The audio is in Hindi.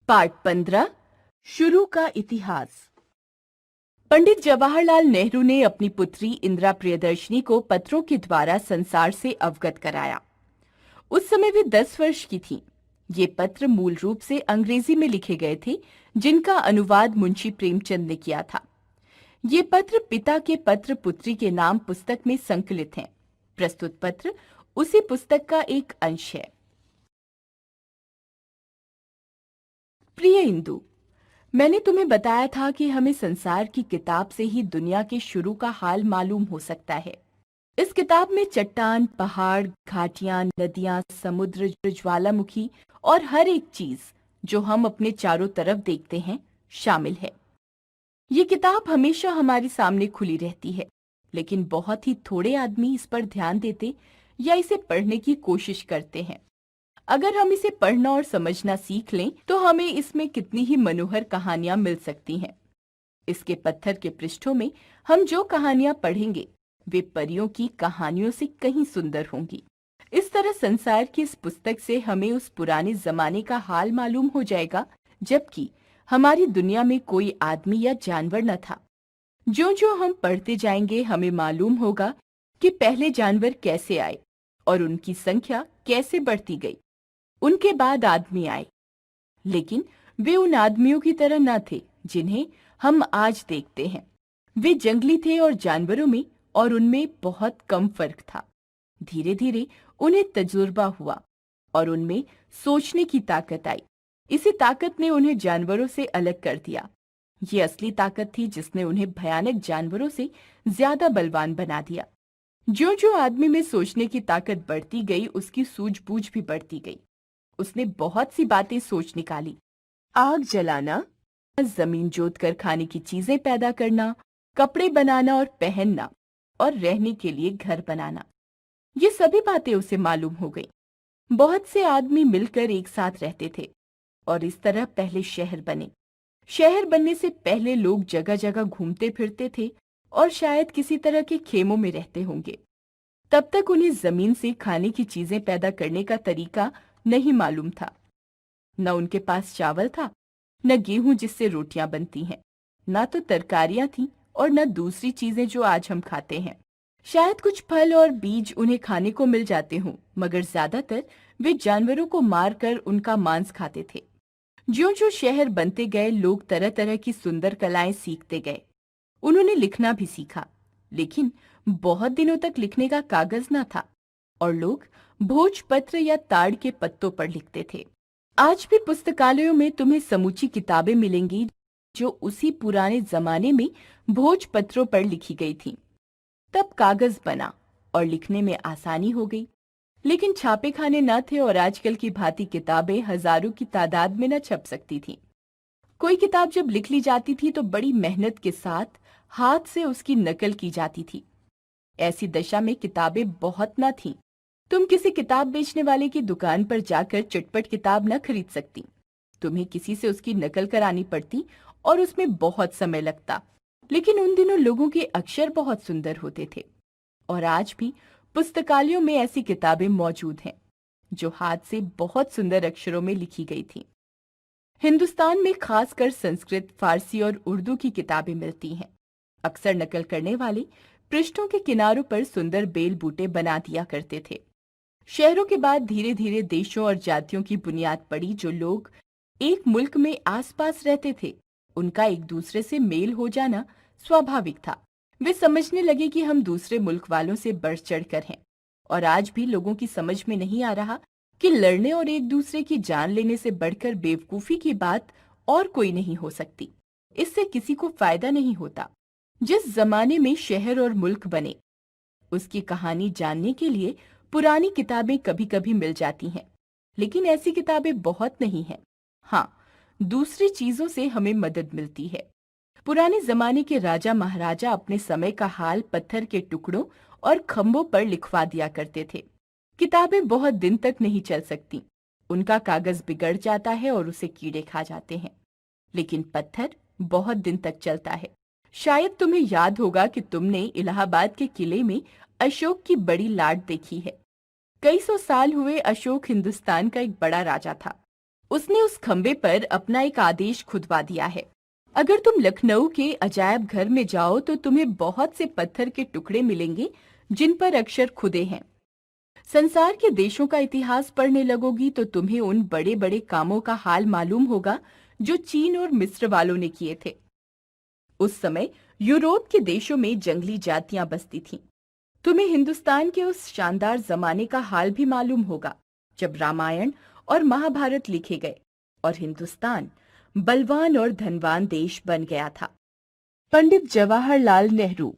पार्ट 15 शुरू का इतिहास। पंडित जवाहरलाल नेहरू ने अपनी पुत्री इंदिरा प्रियदर्शनी को पत्रों के द्वारा संसार से अवगत कराया। उस समय वे 10 वर्ष की थीं। ये पत्र मूल रूप से अंग्रेजी में लिखे गए थे, जिनका अनुवाद मुंशी प्रेमचंद ने किया था। ये पत्र पिता के पत्र पुत्री के नाम पुस्तक में संकलित हैं। प्रस्तुत पत्र उसी पुस्तक का एक अंश है। प्रिय इंदु, मैंने तुम्हें बताया था कि हमें संसार की किताब से ही दुनिया के शुरू का हाल मालूम हो सकता है। इस किताब में चट्टान, पहाड़, घाटियां, नदियां, समुद्र, ज्वालामुखी और हर एक चीज जो हम अपने चारों तरफ देखते हैं शामिल है। ये किताब हमेशा हमारे सामने खुली रहती है, लेकिन बहुत ही थोड़े आदमी इस पर ध्यान देते या इसे पढ़ने की कोशिश करते हैं। अगर हम इसे पढ़ना और समझना सीख लें तो हमें इसमें कितनी ही मनोहर कहानियां मिल सकती हैं। इसके पत्थर के पृष्ठों में हम जो कहानियां पढ़ेंगे वे परियों की कहानियों से कहीं सुंदर होंगी। इस तरह संसार की इस पुस्तक से हमें उस पुराने जमाने का हाल मालूम हो जाएगा जबकि हमारी दुनिया में कोई आदमी या जानवर न था। जो जो हम पढ़ते जाएंगे हमें मालूम होगा कि पहले जानवर कैसे आए और उनकी संख्या कैसे बढ़ती गई। उनके बाद आदमी आए, लेकिन वे उन आदमियों की तरह न थे जिन्हें हम आज देखते हैं। वे जंगली थे और जानवरों में और उनमें बहुत कम फर्क था। धीरे धीरे उन्हें तजुर्बा हुआ और उनमें सोचने की ताकत आई। इसी ताकत ने उन्हें जानवरों से अलग कर दिया। ये असली ताकत थी जिसने उन्हें भयानक जानवरों से ज्यादा बलवान बना दिया। जो जो आदमी में सोचने की ताकत बढ़ती गई उसकी सूझबूझ भी बढ़ती गई। उसने बहुत सी बातें सोच निकाली। आग जलाना, जमीन जोतकर खाने की चीजें पैदा करना, कपड़े बनाना और पहनना और रहने के लिए घर बनाना। ये सभी बातें उसे मालूम हो गई। बहुत से आदमी मिलकर एक साथ रहते थे और इस तरह पहले शहर बने। शहर बनने से पहले लोग जगह जगह घूमते फिरते थे और शायद किसी तरह के खेमों में रहते होंगे। तब तक उन्हें जमीन से खाने की चीजें पैदा करने का तरीका नहीं मालूम था। न उनके पास चावल था, न गेहूं जिससे रोटियां बनती हैं, न तो तरकारियां थीं और न दूसरी चीजें जो आज हम खाते हैं। शायद कुछ फल और बीज उन्हें खाने को मिल जाते हों, मगर ज्यादातर वे जानवरों को मारकर उनका मांस खाते थे। ज्यों ज्यों शहर बनते गए लोग तरह तरह की सुंदर कलाएं सीखते गए। उन्होंने लिखना भी सीखा, लेकिन बहुत दिनों तक लिखने का कागज न था और लोग भोजपत्र या ताड़ के पत्तों पर लिखते थे। आज भी पुस्तकालयों में तुम्हें समूची किताबें मिलेंगी जो उसी पुराने जमाने में भोजपत्रों पर लिखी गई थीं। तब कागज बना और लिखने में आसानी हो गई, लेकिन छापे खाने न थे और आजकल की भांति किताबें हजारों की तादाद में न छप सकती थीं। कोई किताब जब लिख ली जाती थी तो बड़ी मेहनत के साथ हाथ से उसकी नकल की जाती थी। ऐसी दशा में किताबें बहुत न थीं। तुम किसी किताब बेचने वाले की दुकान पर जाकर चटपट किताब न खरीद सकती। तुम्हें किसी से उसकी नकल करानी पड़ती और उसमें बहुत समय लगता। लेकिन उन दिनों लोगों के अक्षर बहुत सुंदर होते थे और आज भी पुस्तकालयों में ऐसी किताबें मौजूद हैं जो हाथ से बहुत सुंदर अक्षरों में लिखी गई थीं। हिंदुस्तान में खासकर संस्कृत, फारसी और उर्दू की किताबें मिलती हैं। अक्सर नकल करने वाले पृष्ठों के किनारों पर सुंदर बेल बूटे बना दिया करते थे। शहरों के बाद धीरे धीरे देशों और जातियों की बुनियाद पड़ी। जो लोग एक मुल्क में आसपास रहते थे उनका एक दूसरे से मेल हो जाना स्वाभाविक था। वे समझने लगे कि हम दूसरे मुल्क वालों से बढ़ चढ़कर हैं और आज भी लोगों की समझ में नहीं आ रहा कि लड़ने और एक दूसरे की जान लेने से बढ़कर बेवकूफी की बात और कोई नहीं हो सकती। इससे किसी को फायदा नहीं होता। जिस जमाने में शहर और मुल्क बने उसकी कहानी जानने के लिए पुरानी किताबें कभी कभी मिल जाती हैं, लेकिन ऐसी किताबें बहुत नहीं हैं। हाँ, दूसरी चीजों से हमें मदद मिलती है। पुराने जमाने के राजा महाराजा अपने समय का हाल पत्थर के टुकड़ों और खंभों पर लिखवा दिया करते थे। किताबें बहुत दिन तक नहीं चल सकती। उनका कागज बिगड़ जाता है और उसे कीड़े खा जाते हैं, लेकिन पत्थर बहुत दिन तक चलता है। शायद तुम्हें याद होगा कि तुमने इलाहाबाद के किले में अशोक की बड़ी लाट देखी है। कई सौ साल हुए अशोक हिंदुस्तान का एक बड़ा राजा था। उसने उस खंबे पर अपना एक आदेश खुदवा दिया है। अगर तुम लखनऊ के अजायब घर में जाओ तो तुम्हें बहुत से पत्थर के टुकड़े मिलेंगे जिन पर अक्षर खुदे हैं। संसार के देशों का इतिहास पढ़ने लगोगी तो तुम्हें उन बड़े बड़े कामों का हाल मालूम होगा जो चीन और मिस्र वालों ने किए थे। उस समय यूरोप के देशों में जंगली जातियां बसती थीं। तुम्हें हिंदुस्तान के उस शानदार जमाने का हाल भी मालूम होगा जब रामायण और महाभारत लिखे गए और हिंदुस्तान बलवान और धनवान देश बन गया था। पंडित जवाहरलाल नेहरू।